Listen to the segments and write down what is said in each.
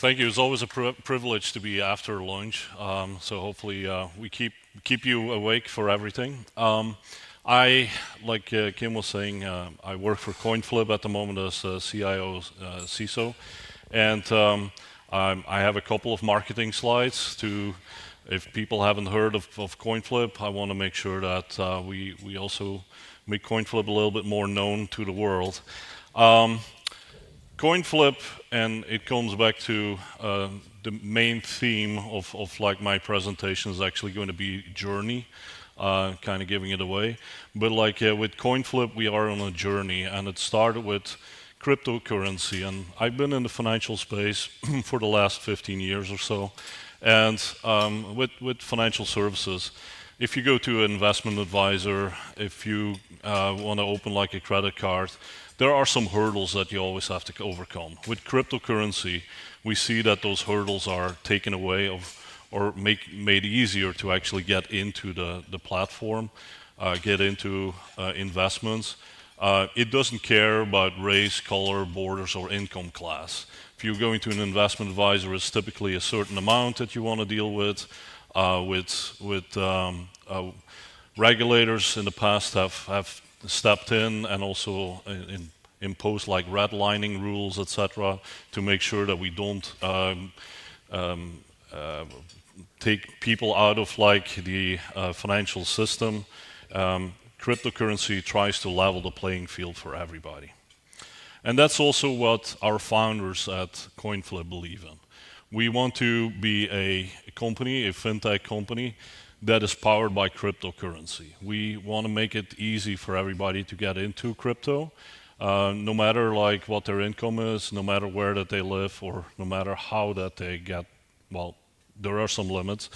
Thank you. It's always a privilege to be after lunch. So hopefully we keep you awake for everything. I, like Kim was saying, I work for CoinFlip at the moment as CIO, CISO, and I have a couple of marketing slides to. If people haven't heard of CoinFlip, I want to make sure that we also make CoinFlip a little bit more known to the world. CoinFlip, and it comes back to the main theme of like my presentation is actually going to be journey, kind of giving it away. But like with CoinFlip, we are on a journey, and it started with cryptocurrency. And I've been in the financial space for the last 15 years or so, and with financial services. If you go to an investment advisor, if you want to open like a credit card, there are some hurdles that you always have to overcome. With cryptocurrency, we see that those hurdles are taken away or made easier to actually get into the platform, get into investments. It doesn't care about race, color, borders, or income class. If you're going to an investment advisor, it's typically a certain amount that you want to deal with. Regulators in the past have stepped in and also imposed like redlining rules, etc., to make sure that we don't take people out of like the financial system. Cryptocurrency tries to level the playing field for everybody. And that's also what our founders at CoinFlip believe in. We want to be a company, a fintech company, that is powered by cryptocurrency. We want to make it easy for everybody to get into crypto, no matter like what their income is, no matter where that they live, or no matter how that they get, well, there are some limits.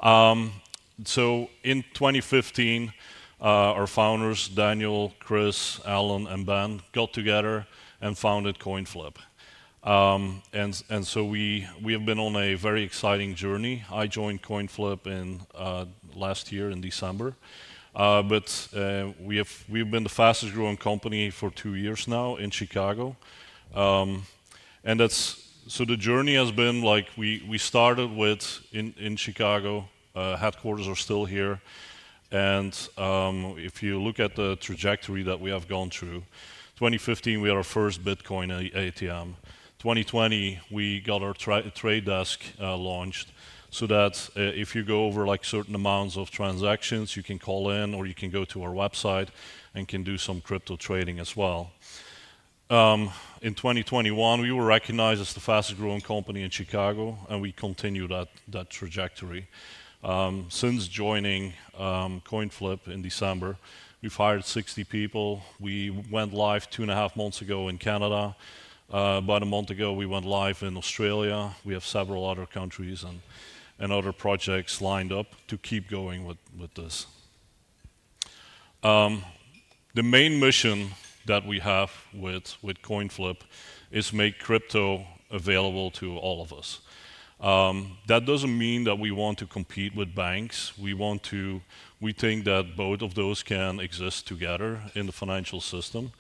So in 2015, our founders, Daniel, Chris, Alan, and Ben, got together and founded CoinFlip. And so we have been on a very exciting journey. I joined CoinFlip in last year in December, but we've been the fastest growing company for 2 years now in Chicago, and so the journey has been like we started with in Chicago. Headquarters are still here, and if you look at the trajectory that we have gone through, 2015 we had our first Bitcoin ATM. 2020, we got our trade desk launched, so that if you go over like certain amounts of transactions, you can call in or you can go to our website and can do some crypto trading as well. In 2021, we were recognized as the fastest growing company in Chicago, and we continue that trajectory. Since joining CoinFlip in December, we've hired 60 people. We went live 2.5 months ago in Canada. About a month ago, we went live in Australia. We have several other countries and other projects lined up to keep going with this. The main mission that we have with CoinFlip is make crypto available to all of us. That doesn't mean that we want to compete with banks. We think that both of those can exist together in the financial system.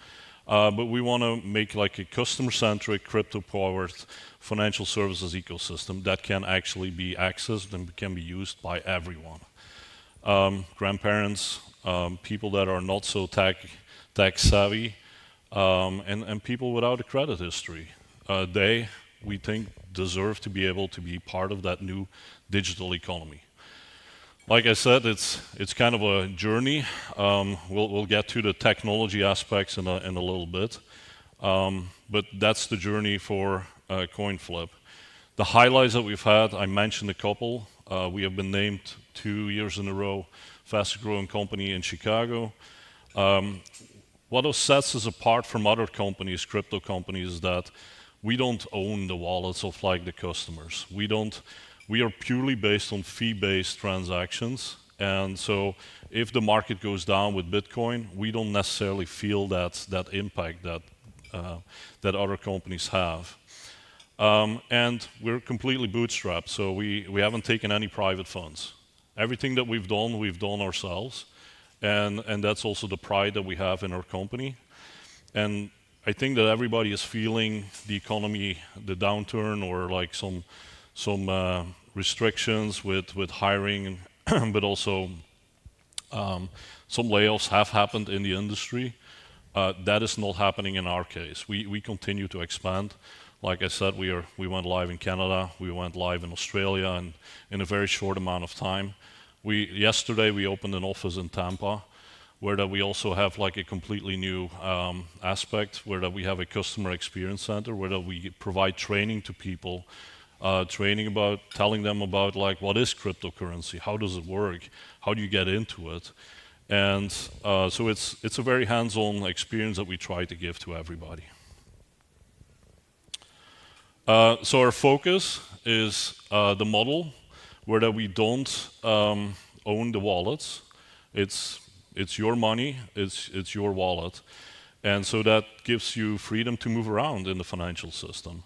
But we want to make like a customer-centric, crypto-powered financial services ecosystem that can actually be accessed and can be used by everyone. Grandparents, people that are not so tech savvy, and people without a credit history. We think, deserve to be able to be part of that new digital economy. Like I said, it's kind of a journey. We'll get to the technology aspects in a little bit, but that's the journey for CoinFlip. The highlights that we've had, I mentioned a couple. We have been named 2 years in a row fastest growing company in Chicago. What sets us apart from other companies, crypto companies, is that we don't own the wallets of like the customers. We are purely based on fee-based transactions, and so if the market goes down with Bitcoin, we don't necessarily feel that impact that other companies have. And we're completely bootstrapped, so we haven't taken any private funds. Everything that we've done ourselves, and that's also the pride that we have in our company. And I think that everybody is feeling the economy, the downturn, or like some restrictions with hiring, but also some layoffs have happened in the industry. That is not happening in our case. We continue to expand. Like I said, we went live in Canada, we went live in Australia, and in a very short amount of time. Yesterday we opened an office in Tampa, where that we also have like a completely new aspect, where that we have a customer experience center, where that we provide training to people, telling them about like what is cryptocurrency, how does it work, how do you get into it, and so it's a very hands-on experience that we try to give to everybody. So our focus is the model where that we don't own the wallets. It's your money, it's your wallet, and so that gives you freedom to move around in the financial system.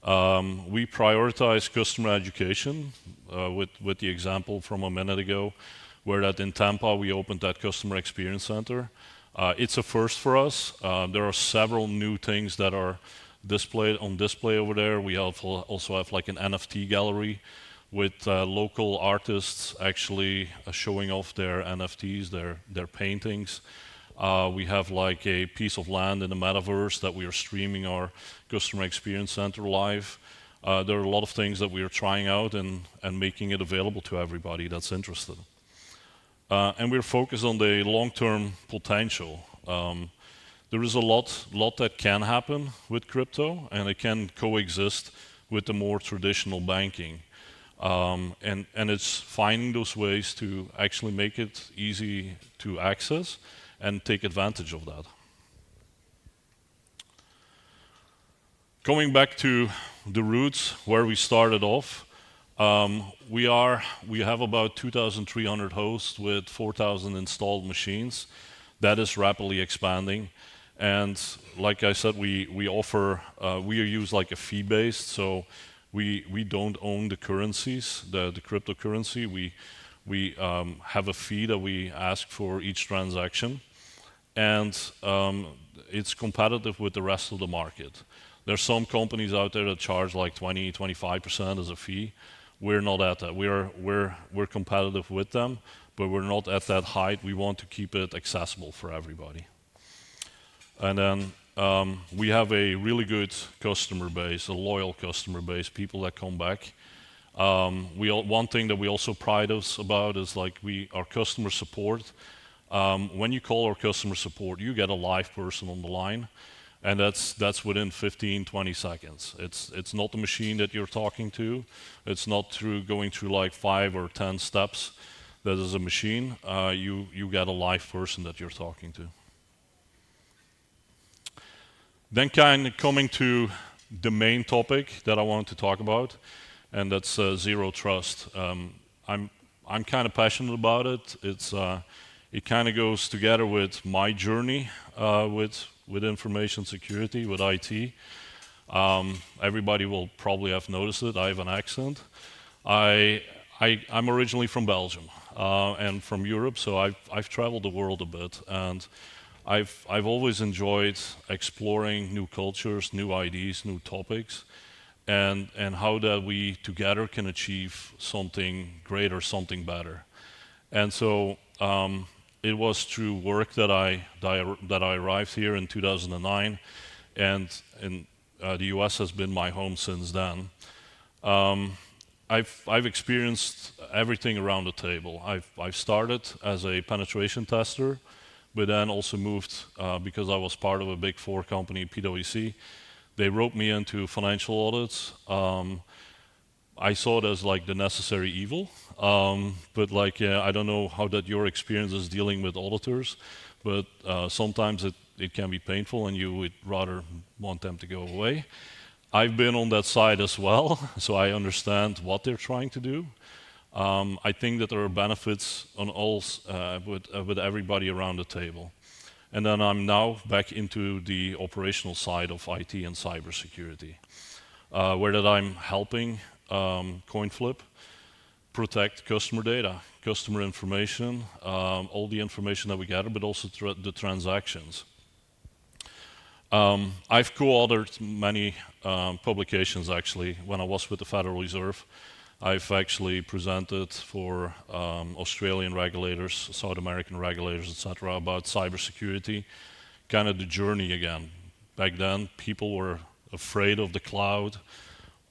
We prioritize customer education with the example from a minute ago, where that in Tampa we opened that customer experience center. It's a first for us. There are several new things that are on display over there. We also have like an NFT gallery with local artists actually showing off their NFTs, their paintings. We have like a piece of land in the metaverse that we are streaming our customer experience center live. There are a lot of things that we are trying out and making it available to everybody that's interested. And we're focused on the long-term potential. There is a lot that can happen with crypto, and it can coexist with the more traditional banking. And it's finding those ways to actually make it easy to access and take advantage of that. Going back to the roots where we started off, we have about 2,300 hosts with 4,000 installed machines. That is rapidly expanding. And like I said, we use like a fee-based, so we don't own the currencies, the cryptocurrency. We have a fee that we ask for each transaction, and it's competitive with the rest of the market. There's some companies out there that charge like 20-25% as a fee. We're not at that. We're competitive with them, but we're not at that height. We want to keep it accessible for everybody. And then we have a really good customer base, a loyal customer base, people that come back. One thing that we also pride us about is like our customer support. When you call our customer support, you get a live person on the line, and that's within 15-20 seconds. It's not the machine that you're talking to. It's not going through like 5 or 10 steps. That is a machine. You get a live person that you're talking to. Then kind of coming to the main topic that I want to talk about, and that's zero trust. I'm kind of passionate about it. It kind of goes together with my journey with information security, with IT. Everybody will probably have noticed it. I have an accent. I'm originally from Belgium and from Europe, so I've traveled the world a bit, and I've always enjoyed exploring new cultures, new ideas, new topics, and how that we together can achieve something greater, something better. And so it was through work that I arrived here in 2009, and the US has been my home since then. I've experienced everything around the table. I've started as a penetration tester, but then also moved because I was part of a Big Four company, PwC. They roped me into financial audits. I saw it as like the necessary evil, but like I don't know how that your experience is dealing with auditors, but sometimes it can be painful, and you would rather want them to go away. I've been on that side as well, so I understand what they're trying to do. I think that there are benefits on all with everybody around the table. And then I'm now back into the operational side of IT and cybersecurity, where that I'm helping CoinFlip protect customer data, customer information, all the information that we gather, but also the transactions. I've co-authored many publications actually. When I was with the Federal Reserve, I've actually presented for Australian regulators, South American regulators, etc., about cybersecurity, kind of the journey again. Back then, people were afraid of the cloud.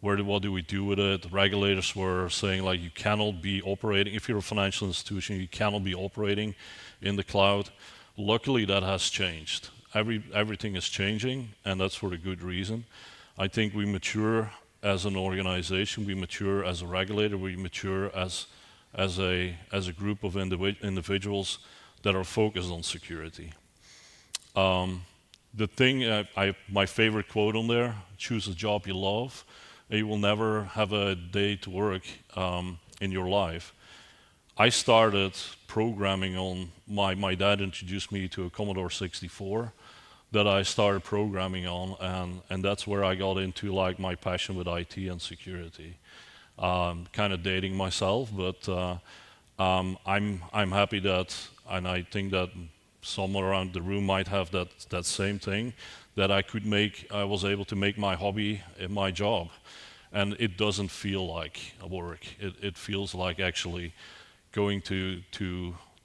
What do we do with it? Regulators were saying like you cannot be operating, if you're a financial institution, you cannot be operating in the cloud. Luckily, that has changed. Everything is changing, and that's for a good reason. I think we mature as an organization, we mature as a regulator, we mature as a group of individuals that are focused on security. The thing, my favorite quote on there: choose a job you love, and you will never have a day to work in your life. I started programming on, my dad introduced me to a Commodore 64 that I started programming on, and that's where I got into like my passion with IT and security. Kind of dating myself, but I'm happy that, and I think that someone around the room might have that same thing, that I was able to make my hobby my job, and it doesn't feel like work. It feels like actually going to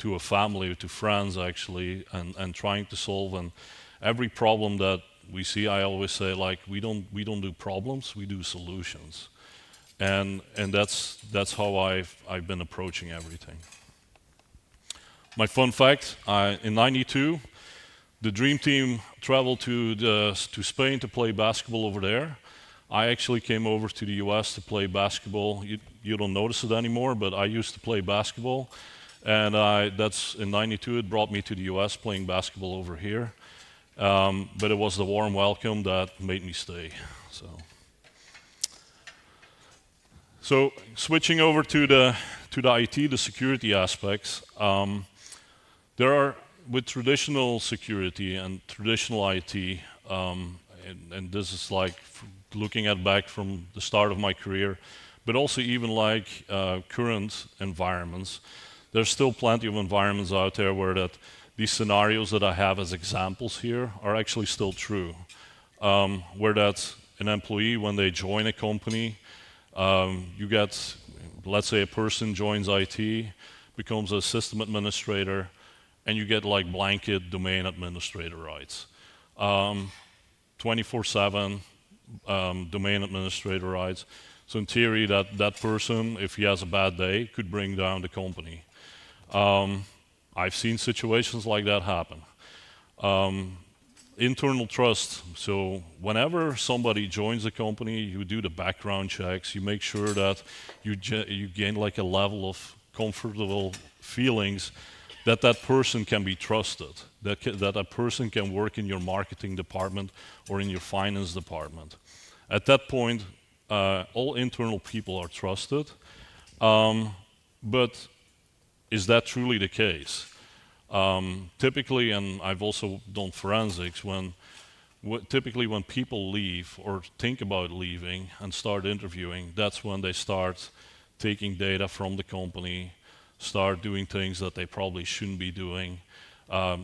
a family, to friends actually, and trying to solve. And every problem that we see, I always say like we don't do problems, we do solutions, and that's how I've been approaching everything. My fun fact: in '92, the dream team traveled to Spain to play basketball over there. I actually came over to the US to play basketball. You don't notice it anymore, but I used to play basketball, and that's in '92. It brought me to the US playing basketball over here. But it was the warm welcome that made me stay. So switching over to the IT, the security aspects, there are, with traditional security and traditional IT, and this is like looking at back from the start of my career, but also even like current environments, there's still plenty of environments out there where that these scenarios that I have as examples here are actually still true. Where that an employee, when they join a company, you get, let's say a person joins IT, becomes a system administrator, and you get like blanket domain administrator rights. 24/7 domain administrator rights. So in theory, that person, if he has a bad day, could bring down the company. I've seen situations like that happen. Internal trust. So whenever somebody joins a company, you do the background checks. You make sure that you gain like a level of comfortable feelings that person can be trusted. That person can work in your marketing department or in your finance department. At that point, all internal people are trusted. But is that truly the case? Typically, and I've also done forensics, typically when people leave or think about leaving and start interviewing, that's when they start taking data from the company, start doing things that they probably shouldn't be doing.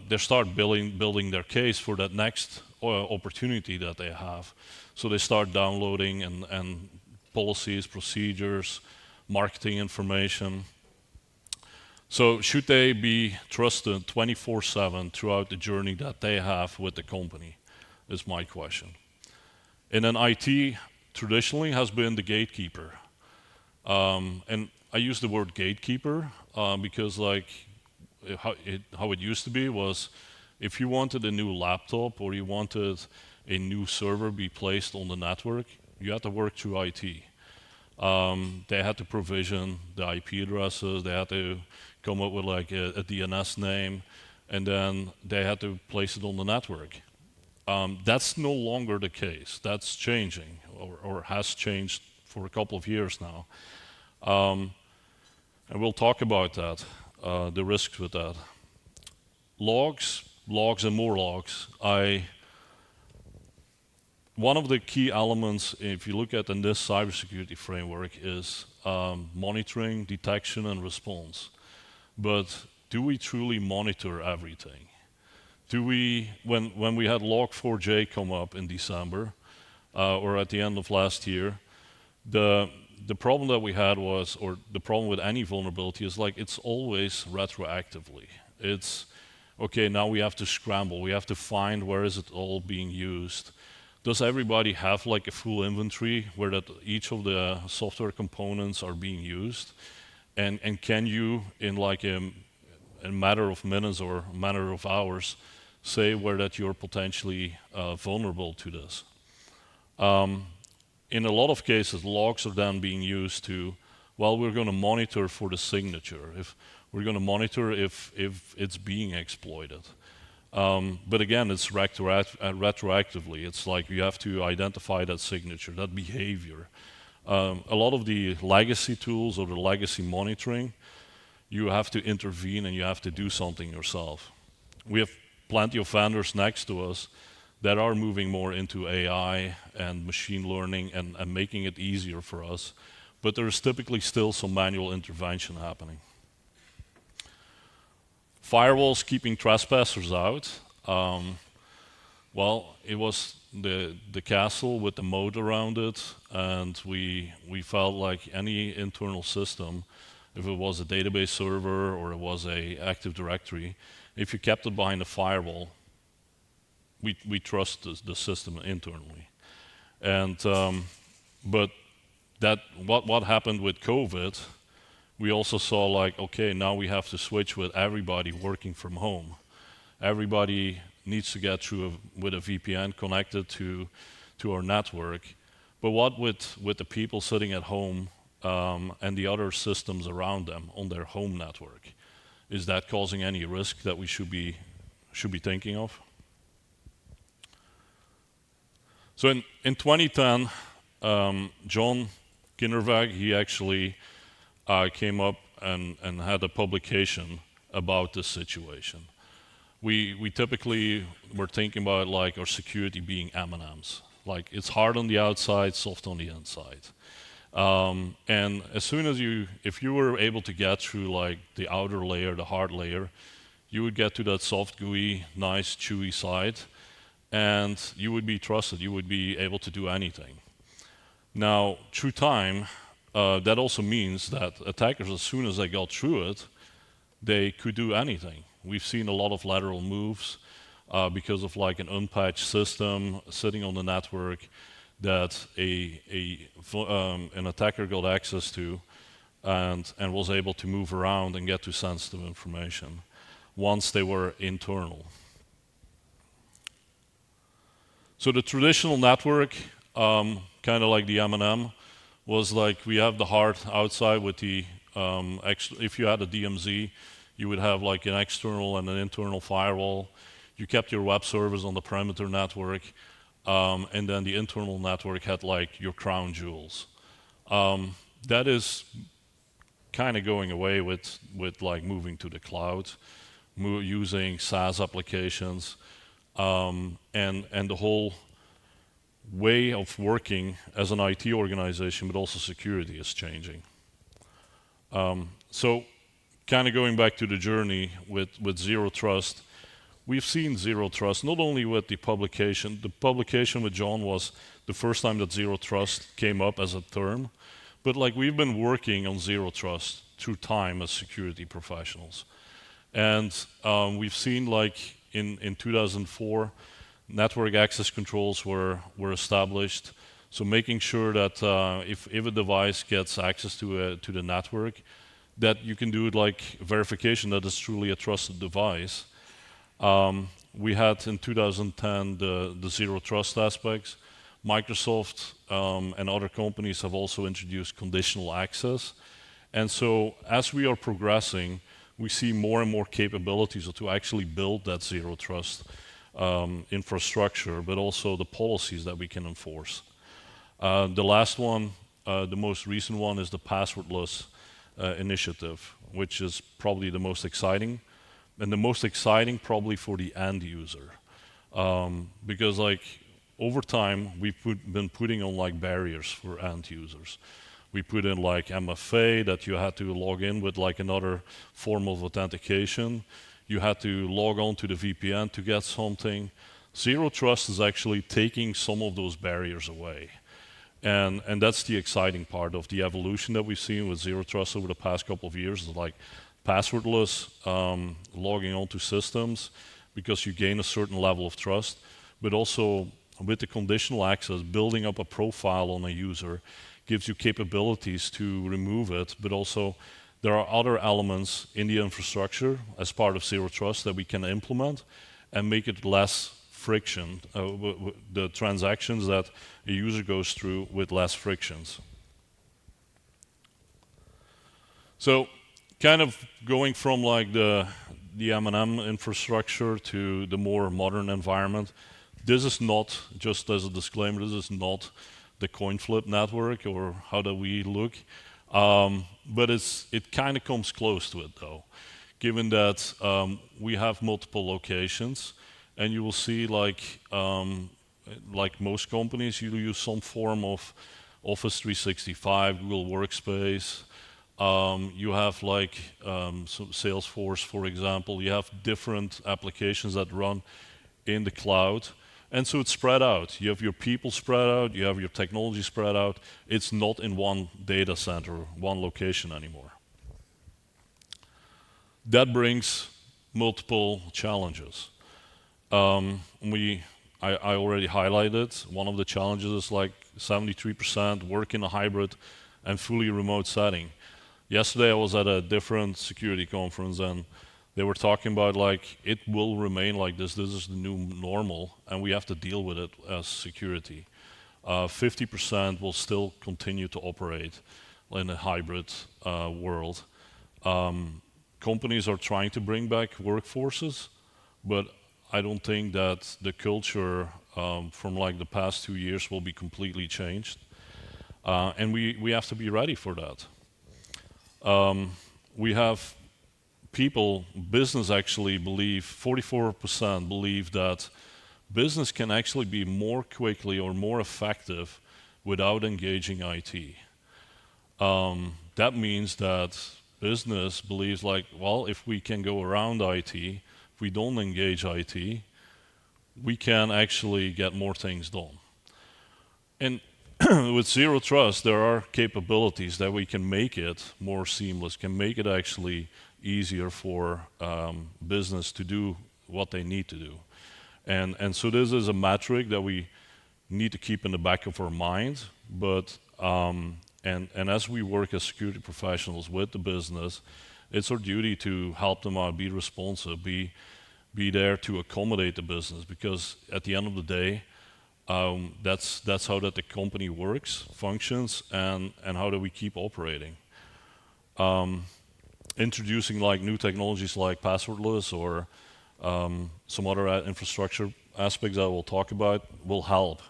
They start building their case for that next opportunity that they have. So they start downloading and policies, procedures, marketing information. So should they be trusted 24/7 throughout the journey that they have with the company, is my question. And then IT traditionally has been the gatekeeper. And I use the word gatekeeper because like how it used to be was if you wanted a new laptop or you wanted a new server be placed on the network, you had to work through IT. They had to provision the IP addresses, they had to come up with like a DNS name, and then they had to place it on the network. That's no longer the case. That's changing, or has changed for a couple of years now. And we'll talk about that, the risks with that. Logs and more logs. One of the key elements, if you look at in this cybersecurity framework, is monitoring, detection, and response. But do we truly monitor everything? when we had Log4j come up in December, or at the end of last year, the problem that we had was, or the problem with any vulnerability is like it's always retroactively. It's okay, now we have to scramble, we have to find where is it all being used. Does everybody have like a full inventory where that each of the software components are being used? And can you, in like a matter of minutes or a matter of hours, say where that you're potentially vulnerable to this? In a lot of cases, logs are then being used to, well, we're going to monitor for the signature. If we're going to monitor if it's being exploited. But again, it's retroactively. It's like you have to identify that signature, that behavior. A lot of the legacy tools or the legacy monitoring, you have to intervene and you have to do something yourself. We have plenty of vendors next to us that are moving more into AI and machine learning and making it easier for us, but there is typically still some manual intervention happening. Firewalls keeping trespassers out. Well, it was the castle with the moat around it, and we felt like any internal system, if it was a database server or it was a Active Directory, if you kept it behind a firewall, we trust the system internally. And but that what happened with COVID, we also saw like, okay, now we have to switch with everybody working from home. Everybody needs to get through with a VPN connected to our network. But what with the people sitting at home and the other systems around them on their home network? Is that causing any risk that we should be thinking of? So in 2010, John Kinnervag, he actually came up and had a publication about this situation. We typically were thinking about like our security being M&Ms. Like it's hard on the outside, soft on the inside. And as soon as if you were able to get through like the outer layer, the hard layer, you would get to that soft, gooey, nice, chewy side, and you would be trusted. You would be able to do anything. Now, through time, that also means that attackers, as soon as they got through it, they could do anything. We've seen a lot of lateral moves because of like an unpatched system sitting on the network that an attacker got access to and was able to move around and get to sensitive information once they were internal. So the traditional network, kind of like the M&M, was like we have the hard outside with the, if you had a DMZ, you would have like an external and an internal firewall. You kept your web servers on the perimeter network, and then the internal network had like your crown jewels. That is kind of going away with like moving to the cloud, using SaaS applications, and the whole way of working as an IT organization, but also security is changing. So kind of going back to the journey with Zero Trust, we've seen Zero Trust not only with the publication. The publication with John was the first time that Zero Trust came up as a term, but like we've been working on Zero Trust through time as security professionals. And we've seen like in 2004, network access controls were established. So making sure that if a device gets access to the network, that you can do it like verification that it's truly a trusted device. We had in 2010 the Zero Trust aspects. Microsoft and other companies have also introduced conditional access. And so as we are progressing, we see more and more capabilities to actually build that Zero Trust infrastructure, but also the policies that we can enforce. The last one, the most recent one, is the passwordless initiative, which is probably the most exciting, and the most exciting probably for the end user, because like over time we've been putting on like barriers for end users. We put in like MFA that you had to log in with like another form of authentication. you had to log on to the VPN to get something. Zero Trust is actually taking some of those barriers away. And that's the exciting part of the evolution that we've seen with Zero Trust over the past couple of years, is like passwordless logging onto systems, because you gain a certain level of trust, but also with the conditional access, building up a profile on a user gives you capabilities to remove it, but also there are other elements in the infrastructure as part of Zero Trust that we can implement and make it less friction, the transactions that a user goes through with less frictions. So kind of going from like the M&M infrastructure to the more modern environment, this is not, just as a disclaimer, this is not the CoinFlip network or how do we look, but it kind of comes close to it though, given that we have multiple locations, and you will see like most companies, you use some form of Office 365, Google Workspace. You have like Salesforce, for example. You have different applications that run in the cloud. And so it's spread out. You have your people spread out, you have your technology spread out. It's not in one data center, one location anymore. That brings multiple challenges. I already highlighted, one of the challenges is like 73% work in a hybrid and fully remote setting. Yesterday I was at a different security conference, and they were talking about like it will remain like this. This is the new normal, and we have to deal with it as security. 50% will still continue to operate in a hybrid world. Companies are trying to bring back workforces, but I don't think that the culture from like the past 2 years will be completely changed. And we have to be ready for that. We have people, business actually believe, 44% believe that business can actually be more quickly or more effective without engaging IT. That means that business believes like, well, if we can go around IT, if we don't engage IT, we can actually get more things done. And with Zero Trust, there are capabilities that we can make it more seamless, can make it actually easier for business to do what they need to do. And so this is a metric that we need to keep in the back of our mind, but and as we work as security professionals with the business, it's our duty to help them out, be responsive, be there to accommodate the business, because at the end of the day, that's how that the company works, functions, and how do we keep operating. Introducing like new technologies like passwordless or some other infrastructure aspects that we'll talk about will help.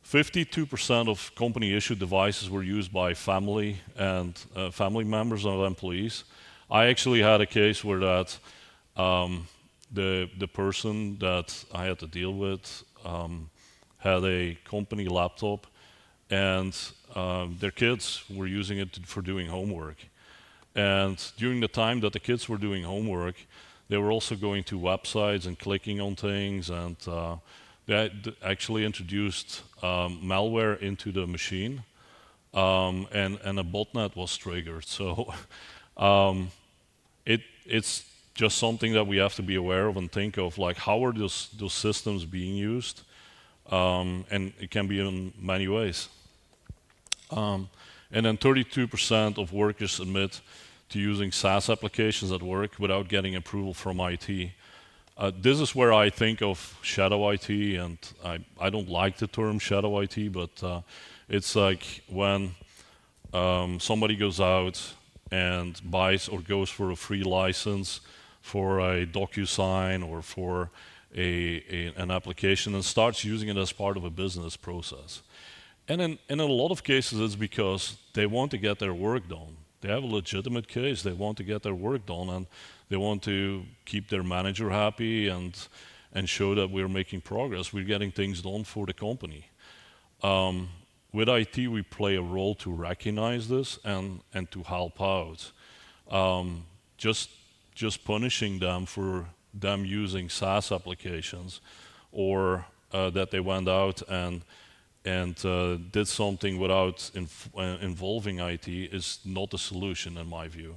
52% of company-issued devices were used by family and family members of employees. I actually had a case where that the person that I had to deal with had a company laptop, and their kids were using it for doing homework. And during the time that the kids were doing homework, they were also going to websites and clicking on things, and they actually introduced malware into the machine, and a botnet was triggered. So it's just something that we have to be aware of and think of, like how are those systems being used, and it can be in many ways. And then 32% of workers admit to using SaaS applications at work without getting approval from IT. This is where I think of shadow IT, and I don't like the term shadow IT, but it's like when somebody goes out and buys or goes for a free license for a DocuSign or for an application and starts using it as part of a business process. And in a lot of cases, it's because they want to get their work done. They have a legitimate case. They want to get their work done, and they want to keep their manager happy and show that we're making progress. We're getting things done for the company. With IT, we play a role to recognize this and to help out. Just just punishing them for them using SaaS applications, or that they went out and did something without involving IT is not a solution in my view.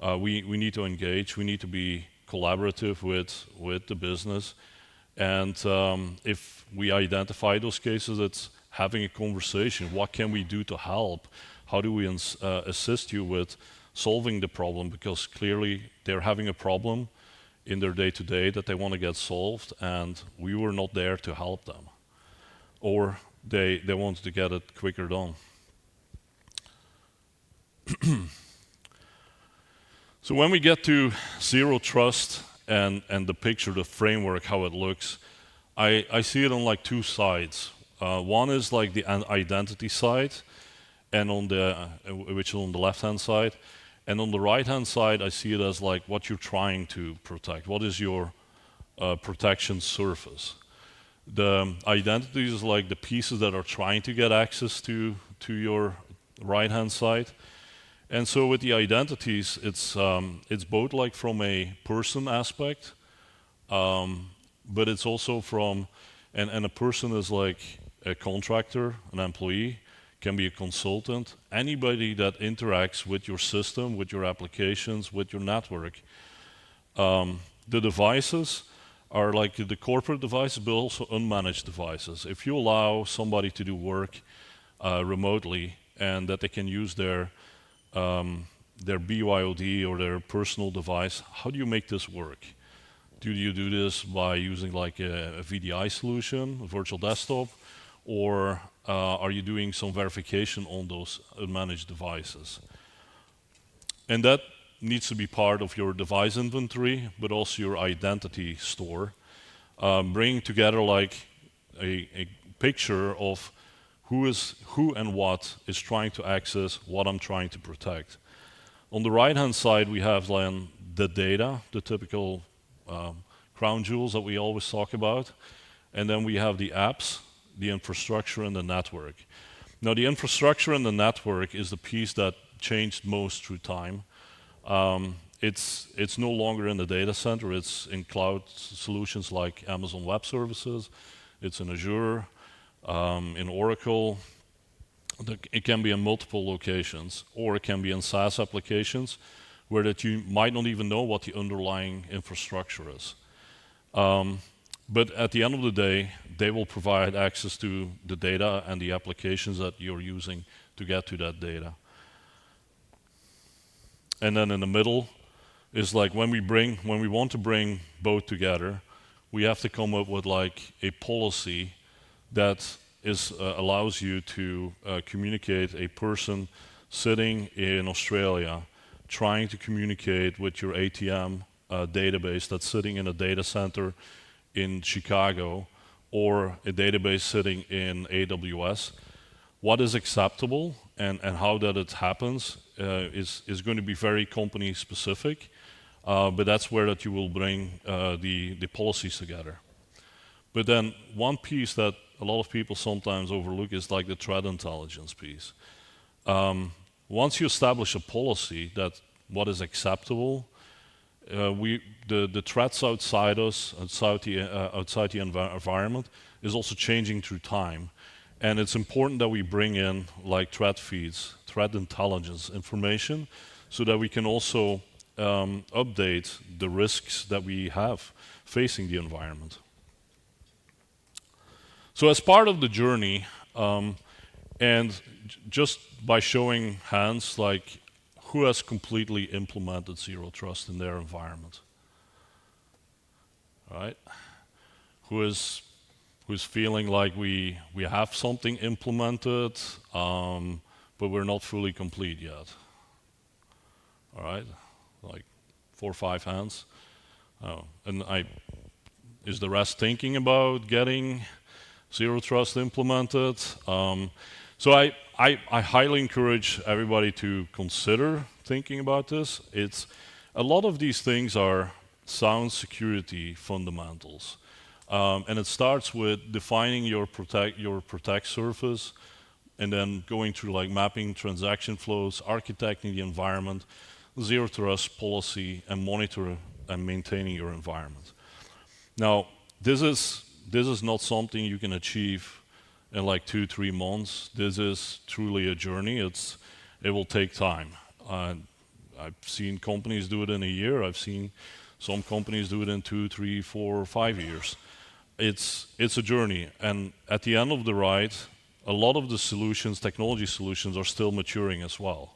We need to engage, we need to be collaborative with the business, and if we identify those cases, it's having a conversation. What can we do to help? How do we assist you with solving the problem? Because clearly they're having a problem in their day-to-day that they want to get solved, and we were not there to help them. Or they wanted to get it quicker done. So when we get to zero trust and the picture, the framework, how it looks, I see it on like two sides. One is like the identity side, and which is on the left-hand side, and on the right-hand side, I see it as like what you're trying to protect. What is your protection surface? The identity is like the pieces that are trying to get access to your right-hand side. And so with the identities, it's both like from a person aspect, but it's also from, and a person is like a contractor, an employee, can be a consultant, anybody that interacts with your system, with your applications, with your network. The devices are like the corporate devices, but also unmanaged devices. If you allow somebody to do work remotely and that they can use their BYOD or their personal device, how do you make this work? Do you do this by using like a VDI solution, a virtual desktop, or are you doing some verification on those unmanaged devices? And that needs to be part of your device inventory, but also your identity store, bringing together like a picture of who and what is trying to access what I'm trying to protect. On the right-hand side, we have then the data, the typical crown jewels that we always talk about, and then we have the apps, the infrastructure, and the network. Now, the infrastructure and the network is the piece that changed most through time. It's no longer in the data center, it's in cloud solutions like Amazon Web Services, it's in Azure, in Oracle. It can be in multiple locations, or it can be in SaaS applications where that you might not even know what the underlying infrastructure is. But at the end of the day, they will provide access to the data and the applications that you're using to get to that data. And then in the middle is like when we want to bring both together, we have to come up with like a policy that allows you to communicate a person sitting in Australia trying to communicate with your ATM database that's sitting in a data center in Chicago, or a database sitting in AWS. What is acceptable and how that it happens is going to be very company specific, but that's where that you will bring the policies together. But then one piece that a lot of people sometimes overlook is like the threat intelligence piece. Once you establish a policy that what is acceptable, the threats outside us, outside the environment, is also changing through time. And it's important that we bring in like threat feeds, threat intelligence information, so that we can also update the risks that we have facing the environment. So as part of the journey, and just by showing hands, like who has completely implemented zero trust in their environment? All right? Who's feeling like we have something implemented, but we're not fully complete yet? All right? Like 4 or 5 hands. And is the rest thinking about getting zero trust implemented? So I highly encourage everybody to consider thinking about this. A lot of these things are sound security fundamentals. And it starts with defining your protect surface, and then going through like mapping transaction flows, architecting the environment, zero trust policy and monitor and maintaining your environment. Now, this is not something you can achieve in like 2-3 months. This is truly a journey. It will take time. I've seen companies do it in a year. I've seen some companies do it in 2, 3, 4, 5 years. It's a journey, and at the end of the ride, a lot of the solutions, technology solutions, are still maturing as well.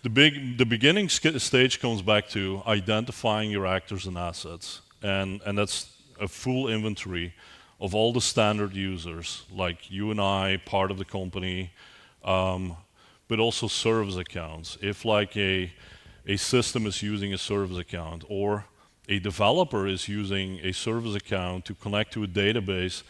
The beginning stage comes back to identifying your actors and assets, and that's a full inventory of all the standard users, like you and I, part of the company, but also service accounts. If like a system is using a service account, or a developer is using a service account to connect to a database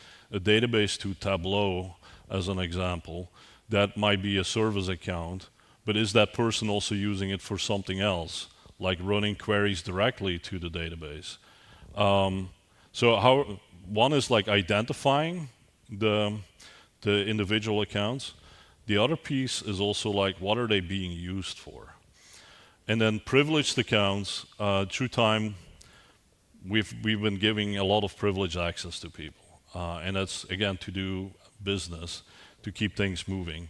to Tableau, as an example, that might be a service account, but is that person also using it for something else, like running queries directly to the database? So one is like identifying the individual accounts. The other piece is also like, what are they being used for? And then privileged accounts, through time, we've been giving a lot of privileged access to people. And that's, again, to do business, to keep things moving.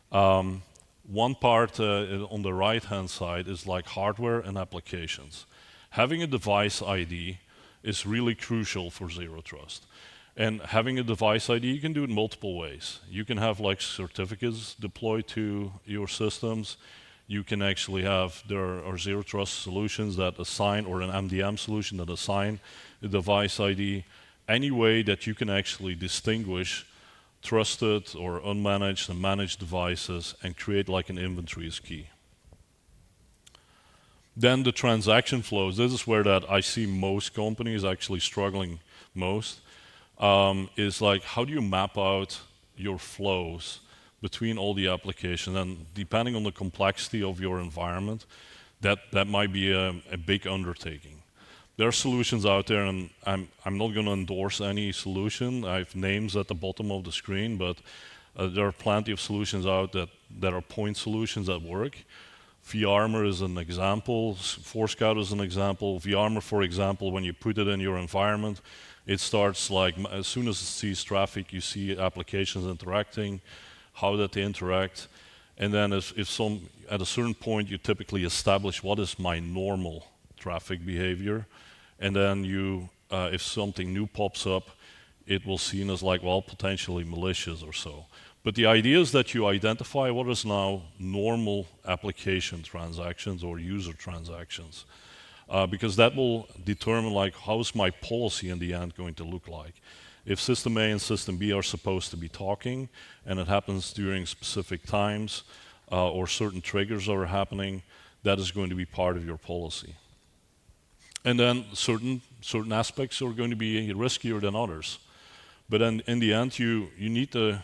One part on the right-hand side is like hardware and applications. Having a device ID is really crucial for zero trust. And having a device ID, you can do it multiple ways. You can have like certificates deployed to your systems. You can actually have, there are zero trust solutions that assign, or an MDM solution that assign a device ID. Any way that you can actually distinguish trusted or unmanaged and managed devices and create like an inventory is key. Then the transaction flows. This is where that I see most companies actually struggling most. Is like, how do you map out your flows between all the applications? And depending on the complexity of your environment, that might be a big undertaking. There are solutions out there, and I'm not going to endorse any solution. I have names at the bottom of the screen, but there are plenty of solutions out that are point solutions that work. vArmor is an example. Forescout is an example. vArmor, for example, when you put it in your environment, it starts like, as soon as it sees traffic, you see applications interacting, how that they interact. And then at a certain point, you typically establish what is my normal traffic behavior. And then if something new pops up, it will seen as like, well, potentially malicious or so. But the idea is that you identify what is now normal application transactions or user transactions. Because that will determine like, how is my policy in the end going to look like. If system A and system B are supposed to be talking, and it happens during specific times, or certain triggers are happening, that is going to be part of your policy. And then certain aspects are going to be riskier than others. But then in the end, you need to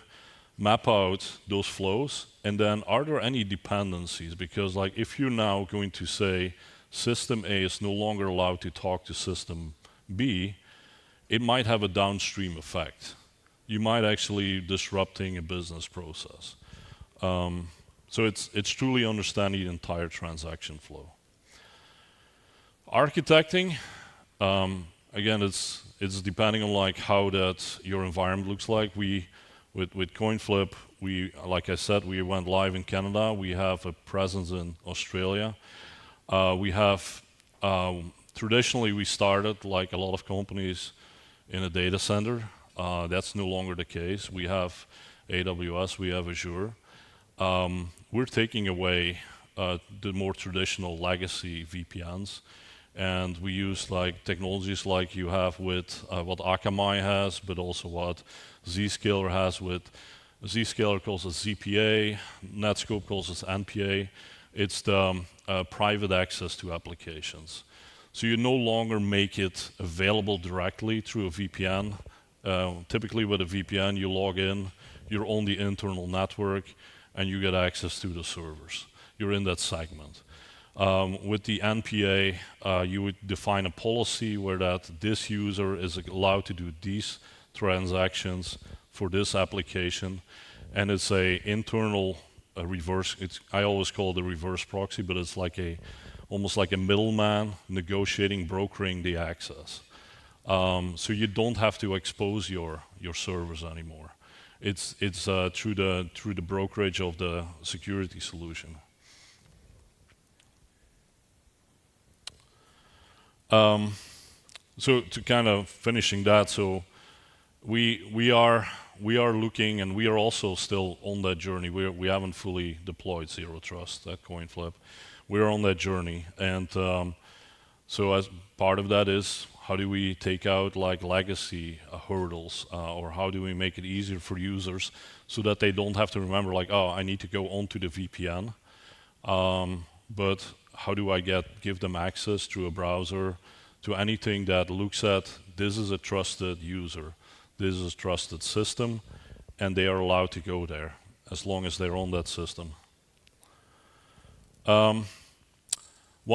map out those flows, and then are there any dependencies? Because like, if you're now going to say system A is no longer allowed to talk to system B, it might have a downstream effect. You might actually disrupting a business process. So it's truly understanding the entire transaction flow. Architecting, again, it's depending on like how that your environment looks like. With CoinFlip, like I said, we went live in Canada. We have a presence in Australia. We have traditionally we started like a lot of companies in a data center. That's no longer the case. We have AWS, we have Azure. We're taking away the more traditional legacy VPNs, and we use like technologies like you have with what Akamai has, but also what Zscaler has with Zscaler calls it ZPA, Netscope calls it NPA. It's the private access to applications. So you no longer make it available directly through a VPN. Typically with a VPN, you log in, you're on the internal network, and you get access to the servers. You're in that segment. With the NPA, you would define a policy where that this user is allowed to do these transactions for this application, and it's a internal a reverse. I always call it a reverse proxy, but it's like almost like a middleman negotiating, brokering the access. So you don't have to expose your servers anymore. It's through the brokerage of the security solution. So to kind of finishing that, so we are looking, and we are also still on that journey. We haven't fully deployed Zero Trust at CoinFlip. We're on that journey, and so as part of that is how do we take out like legacy hurdles, or how do we make it easier for users so that they don't have to remember like, oh, I need to go onto the VPN, but how do I give them access through a browser to anything that looks at this is a trusted user, this is a trusted system, and they are allowed to go there as long as they're on that system. One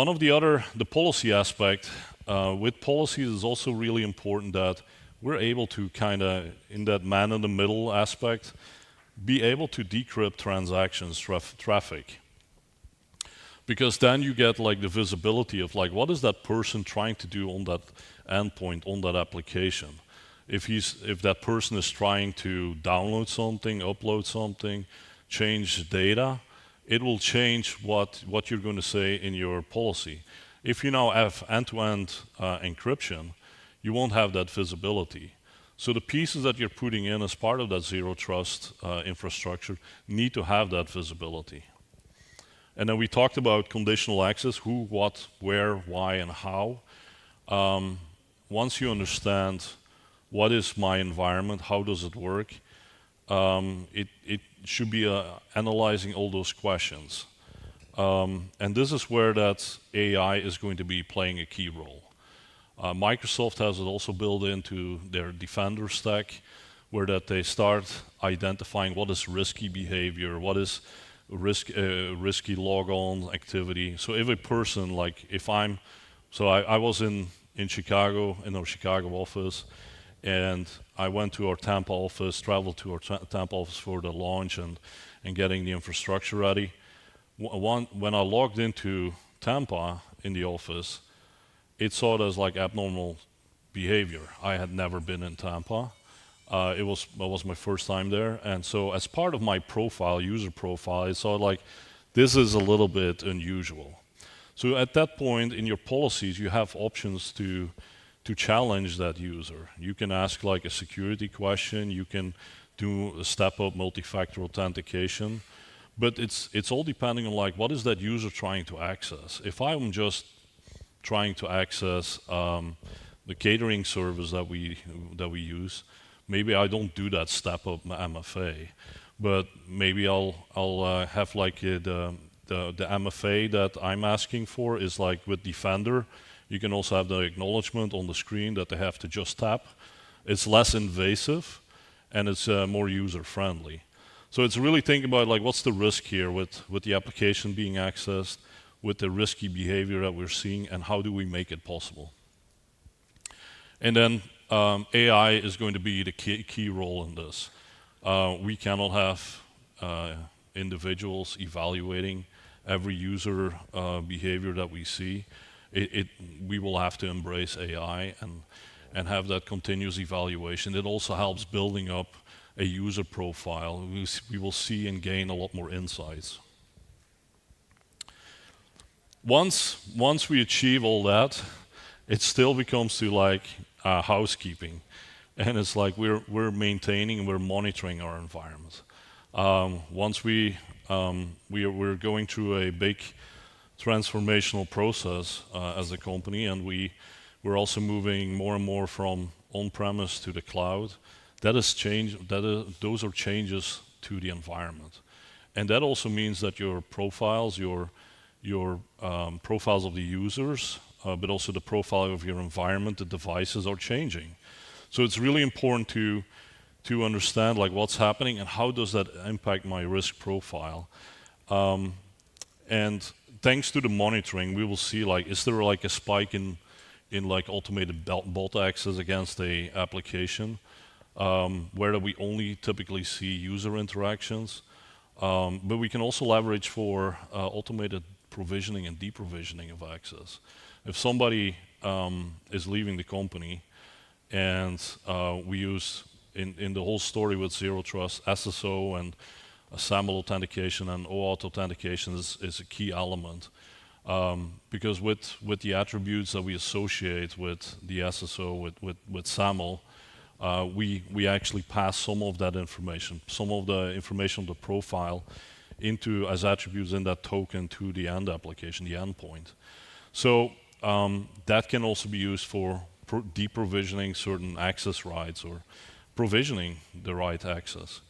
of the policy aspect, with policies is also really important that we're able to kind of, in that man-in-the-middle aspect, be able to decrypt transactions, traffic. Because then you get like the visibility of like, what is that person trying to do on that endpoint, on that application? If that person is trying to download something, upload something, change data, it will change what you're going to say in your policy. If you now have end-to-end encryption, you won't have that visibility. So the pieces that you're putting in as part of that Zero Trust infrastructure need to have that visibility. And then we talked about conditional access, who, what, where, why, and how. Once you understand what is my environment, how does it work, it should be analyzing all those questions. And this is where that AI is going to be playing a key role. Microsoft has it also built into their Defender stack, where that they start identifying what is risky behavior, what is risky log-on activity. So if a person, like I was in Chicago, in our Chicago office, and I went to our Tampa office, traveled to our Tampa office for the launch and getting the infrastructure ready. When I logged into Tampa in the office, it saw it as like abnormal behavior. I had never been in Tampa. It was my first time there, and so as part of my profile, user profile, I saw like this is a little bit unusual. So at that point in your policies, you have options to challenge that user. You can ask like a security question. You can do a step-up multi-factor authentication, but it's all depending on like what is that user trying to access. If I'm just trying to access the catering service that we use, maybe I don't do that step-up MFA, but maybe I'll have like the MFA that I'm asking for is like with Defender. You can also have the acknowledgement on the screen that they have to just tap. It's less invasive and it's more user-friendly. So it's really thinking about like what's the risk here with the application being accessed, with the risky behavior that we're seeing, and how do we make it possible? And then AI is going to be the key role in this. We cannot have individuals evaluating every user behavior that we see. We will have to embrace AI and have that continuous evaluation. It also helps building up a user profile. We will see and gain a lot more insights. Once we achieve all that, it still becomes to like housekeeping, and it's like we're maintaining and we're monitoring our environment. Once we're going through a big transformational process as a company, and we're also moving more and more from on-premise to the cloud. That is change. Those are changes to the environment, and that also means that your profiles, your profiles of the users, but also the profile of your environment, the devices are changing. So it's really important to understand like what's happening and how does that impact my risk profile. And thanks to the monitoring, we will see like is there like a spike in like automated bot access against a application, where we only typically see user interactions. But we can also leverage for automated provisioning and deprovisioning of access. If somebody is leaving the company, and we use in the whole story with Zero Trust, SSO and SAML authentication and OAuth authentication is a key element. Because with the attributes that we associate with the SSO, with SAML, we actually pass some of that information, some of the information of the profile into as attributes in that token to the end application, the endpoint. So that can also be used for deprovisioning certain access rights or provisioning the right access.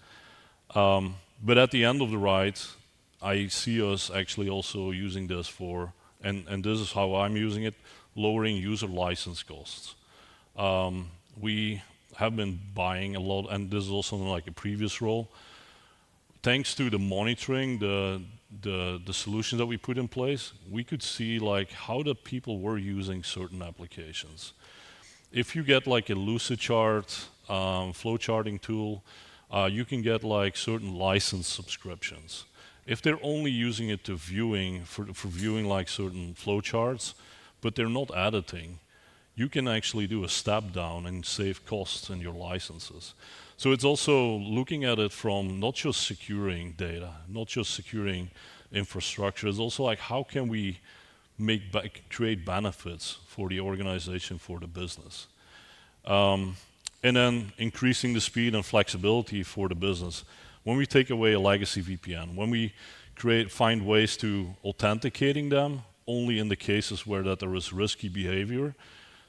But at the end of the ride, I see us actually also using this for, and this is how I'm using it, lowering user license costs. We have been buying a lot, and this is also like a previous role. Thanks to the monitoring, the solutions that we put in place, we could see like how the people were using certain applications. If you get like a Lucidchart flow charting tool, you can get like certain license subscriptions. If they're only using it to viewing for viewing like certain flow charts, but they're not editing, you can actually do a step down and save costs in your licenses. So it's also looking at it from not just securing data, not just securing infrastructure. It's also like how can we create benefits for the organization, for the business. And then increasing the speed and flexibility for the business. When we take away a legacy VPN, when we find ways to authenticating them only in the cases where that there is risky behavior,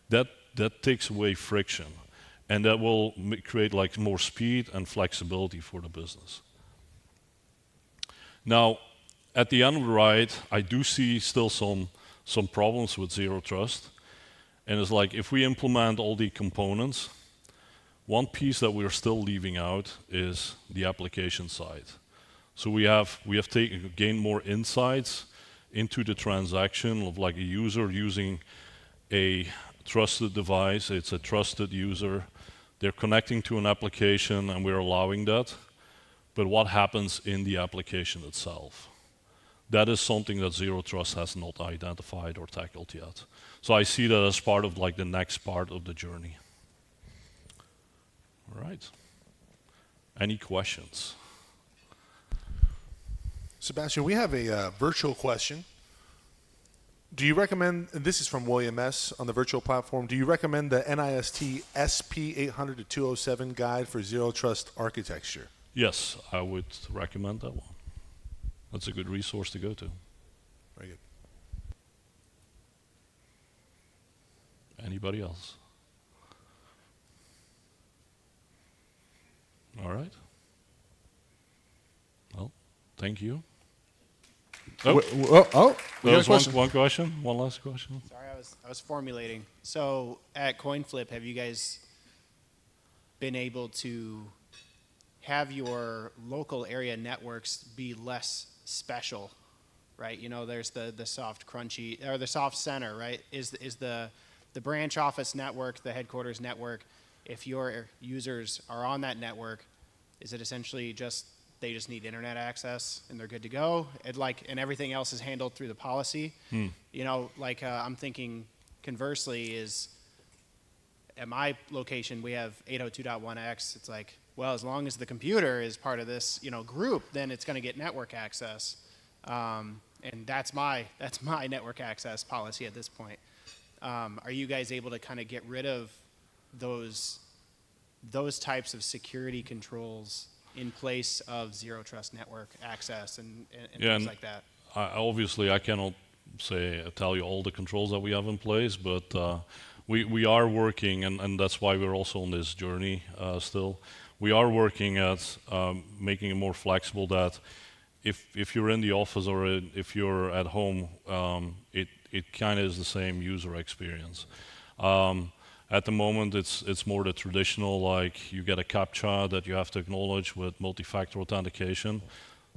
that takes away friction, and that will create like more speed and flexibility for the business. Now, at the end of the ride, I do see still some problems with Zero Trust, and it's like if we implement all the components, one piece that we're still leaving out is the application side. So we have gained more insights into the transaction of like a user using a trusted device. It's a trusted user. They're connecting to an application, and we're allowing that. But what happens in the application itself? That is something that Zero Trust has not identified or tackled yet. So I see that as part of like the next part of the journey. All right. Any questions? Sebastiaan, we have a virtual question. Do you recommend, and this is from William S. on the virtual platform, do you recommend the NIST SP 800-207 guide for Zero Trust architecture? Yes, I would recommend that one. That's a good resource to go to. Very good. Anybody else? All right. Well, thank you. There was one question, one last question. Sorry, I was formulating. So at CoinFlip, have you guys been able to have your local area networks be less special, right? You know, there's the soft crunchy, or the soft center, right? Is the branch office network, the headquarters network, if your users are on that network, is it essentially just they just need internet access and they're good to go, and everything else is handled through the policy? You know, like I'm thinking conversely is at my location we have 802.1x. It's like, well, as long as the computer is part of this, you know, group, then it's going to get network access, and that's my network access policy at this point. Are you guys able to kind of get rid of those types of security controls in place of Zero Trust network access and things like that? Obviously, I cannot tell you all the controls that we have in place, but we are working, and that's why we're also on this journey still. We are working at making it more flexible that if you're in the office or if you're at home, it kind of is the same user experience. At the moment, it's more the traditional, like you get a CAPTCHA that you have to acknowledge with multi-factor authentication.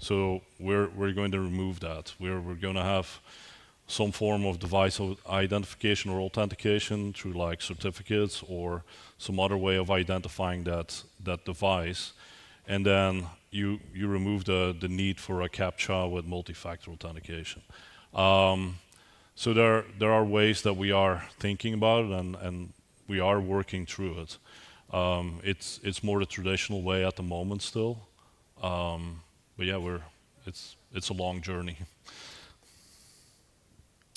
So we're going to remove that. We're going to have some form of device identification or authentication through like certificates or some other way of identifying that device. and then you remove the need for a CAPTCHA with multi-factor authentication. So there are ways that we are thinking about it, and we are working through it. It's more the traditional way at the moment still, but yeah, it's a long journey.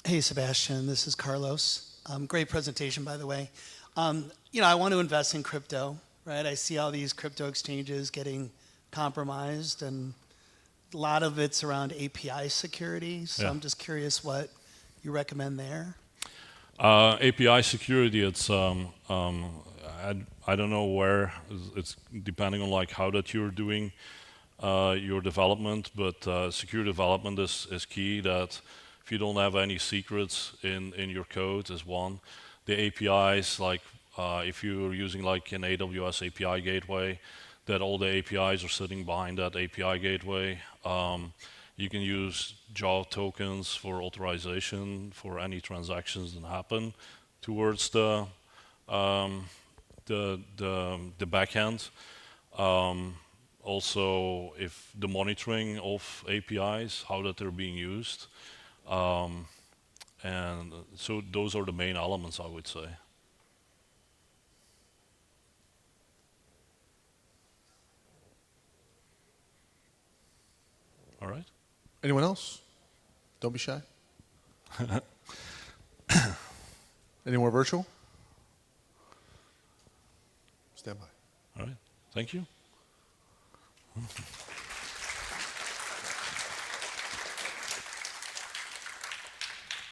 Hey, Sebastian, this is Carlos. Great presentation, by the way. I want to invest in crypto, right? I see all these crypto exchanges getting compromised, and a lot of it's around API security. So Yeah. I'm just curious what you recommend there. API security, I don't know where, it's depending on like how that you're doing your development, but secure development is key. That if you don't have any secrets in your code is one. The APIs, like if you're using like an AWS API gateway, that all the APIs are sitting behind that API gateway. You can use JAW tokens for authorization for any transactions that happen towards the backend. Also, if the monitoring of APIs, how that they're being used, and so those are the main elements, I would say. All right. Anyone else? Don't be shy. Any more virtual? Stand by. All right. Thank you.